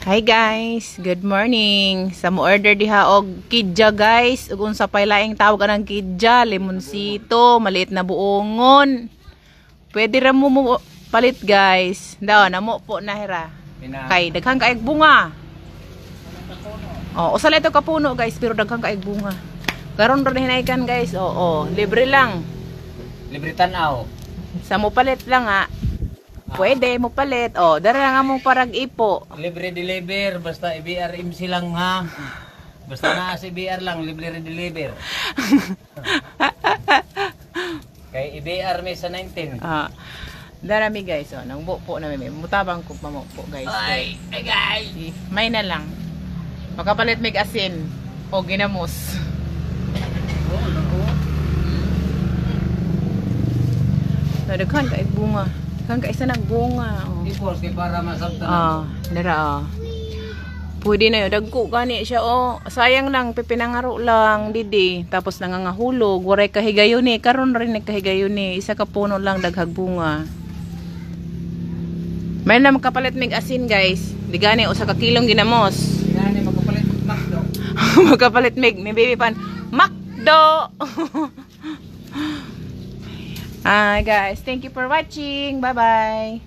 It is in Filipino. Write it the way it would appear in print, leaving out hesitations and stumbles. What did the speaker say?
Hi guys, good morning. Sa mo order diha og kidja guys, ug unsa pay laing tawag anang kidja, limonsito, maliit na buongon. Pwede ra mo palit guys. Daw namo po na hira. Kay daghang kaayog bunga. Oh, usa lang ito kapuno guys, pero daghang kaayog bunga. Karon ron hinaykan guys. Oo, libre lang. Libre tanaw. Sa mo palit lang ha. Pwede mo palit. Oh, dara nga mo parag ipo. Libre deliver basta IBRMC lang ha. Basta na si IBR lang libre deliver. Kay IBR may sa 19. Dara mi guys, oh, nang po na mi. Mutabang ko pa mo po guys. Ay guys. May na lang. Makapalit mig asin o ginamos. Daghan kay bunga. Kan kaisa nagbunga. Oh. Ipos kay para masabtan. Dara. Pwede na yun. Dagko gani siya. Oh. Sayang lang. Pipinangaro lang. Didi. Tapos nangangahulog. Waray kahigayon eh. Karon rin nagkahigayon eh. Isa ka puno lang daghag bunga. May na makapalit mig asin guys. Di gani. Usa ka kilong ginamos. Gani magkapalit mig McDo. Magkapalit mig. May baby pan. McDo! Hi guys, thank you for watching. Bye bye.